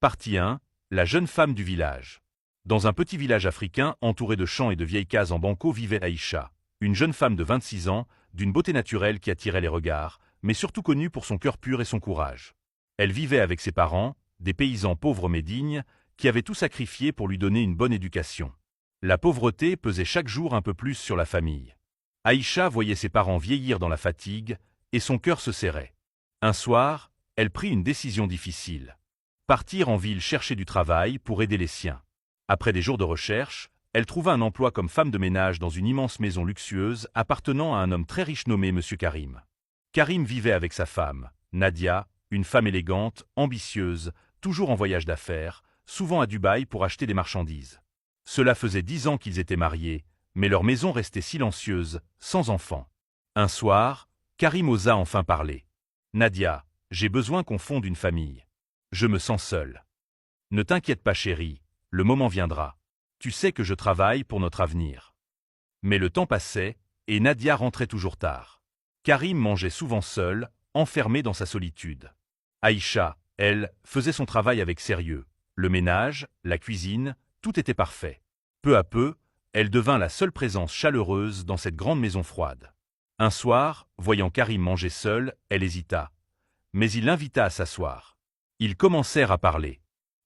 Partie 1. La jeune femme du village. Dans un petit village africain entouré de champs et de vieilles cases en banco vivait Aïcha, une jeune femme de 26 ans, d'une beauté naturelle qui attirait les regards, mais surtout connue pour son cœur pur et son courage. Elle vivait avec ses parents, des paysans pauvres mais dignes, qui avaient tout sacrifié pour lui donner une bonne éducation. La pauvreté pesait chaque jour un peu plus sur la famille. Aïcha voyait ses parents vieillir dans la fatigue, et son cœur se serrait. Un soir, elle prit une décision difficile. Partir en ville chercher du travail pour aider les siens. Après des jours de recherche, elle trouva un emploi comme femme de ménage dans une immense maison luxueuse appartenant à un homme très riche nommé M. Karim. Karim vivait avec sa femme, Nadia, une femme élégante, ambitieuse, toujours en voyage d'affaires, souvent à Dubaï pour acheter des marchandises. Cela faisait 10 ans qu'ils étaient mariés, mais leur maison restait silencieuse, sans enfants. Un soir, Karim osa enfin parler. « Nadia, j'ai besoin qu'on fonde une famille. Je me sens seul. Ne t'inquiète pas chérie, le moment viendra. Tu sais que je travaille pour notre avenir. » Mais le temps passait, et Nadia rentrait toujours tard. Karim mangeait souvent seul, enfermé dans sa solitude. Aïcha, elle, faisait son travail avec sérieux. Le ménage, la cuisine, tout était parfait. Peu à peu, elle devint la seule présence chaleureuse dans cette grande maison froide. Un soir, voyant Karim manger seul, elle hésita. Mais il l'invita à s'asseoir. Ils commencèrent à parler.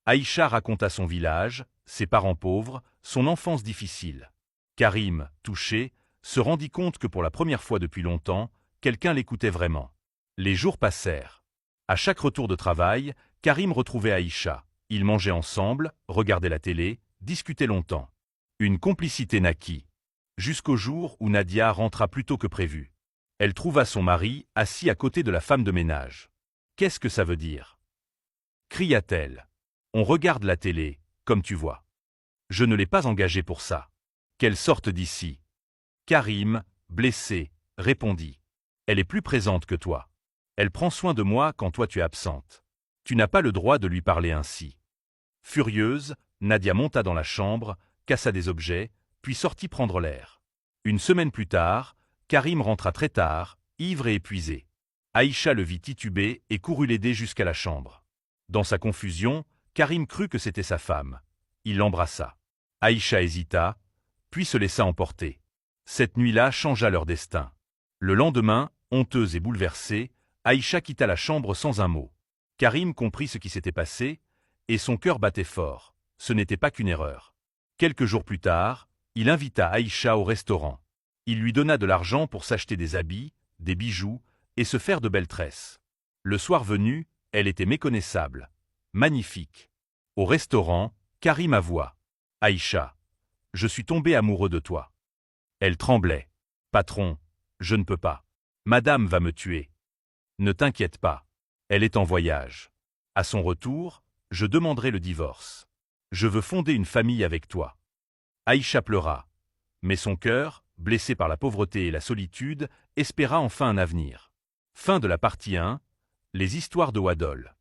Aïcha raconta son village, ses parents pauvres, son enfance difficile. Karim, touché, se rendit compte que pour la première fois depuis longtemps, quelqu'un l'écoutait vraiment. Les jours passèrent. À chaque retour de travail, Karim retrouvait Aïcha. Ils mangeaient ensemble, regardaient la télé, discutaient longtemps. Une complicité naquit. Jusqu'au jour où Nadia rentra plus tôt que prévu. Elle trouva son mari assis à côté de la femme de ménage. « Qu'est-ce que ça veut dire » cria-t-elle. « On regarde la télé, comme tu vois. Je ne l'ai pas engagée pour ça. Qu'elle sorte d'ici. » Karim, blessé, répondit. « Elle est plus présente que toi. Elle prend soin de moi quand toi tu es absente. Tu n'as pas le droit de lui parler ainsi. » Furieuse, Nadia monta dans la chambre, cassa des objets, puis sortit prendre l'air. Une semaine plus tard, Karim rentra très tard, ivre et épuisé. Aïcha le vit tituber et courut l'aider jusqu'à la chambre. Dans sa confusion, Karim crut que c'était sa femme. Il l'embrassa. Aïcha hésita, puis se laissa emporter. Cette nuit-là changea leur destin. Le lendemain, honteuse et bouleversée, Aïcha quitta la chambre sans un mot. Karim comprit ce qui s'était passé, et son cœur battait fort. Ce n'était pas qu'une erreur. Quelques jours plus tard, il invita Aïcha au restaurant. Il lui donna de l'argent pour s'acheter des habits, des bijoux, et se faire de belles tresses. Le soir venu, elle était méconnaissable. Magnifique. Au restaurant, Karim avoua. « Aïcha, je suis tombé amoureux de toi. » Elle tremblait. « Patron, je ne peux pas. Madame va me tuer. » « Ne t'inquiète pas. Elle est en voyage. À son retour, je demanderai le divorce. Je veux fonder une famille avec toi. » Aïcha pleura. Mais son cœur, blessé par la pauvreté et la solitude, espéra enfin un avenir. Fin de la partie 1. Les histoires de Wadol.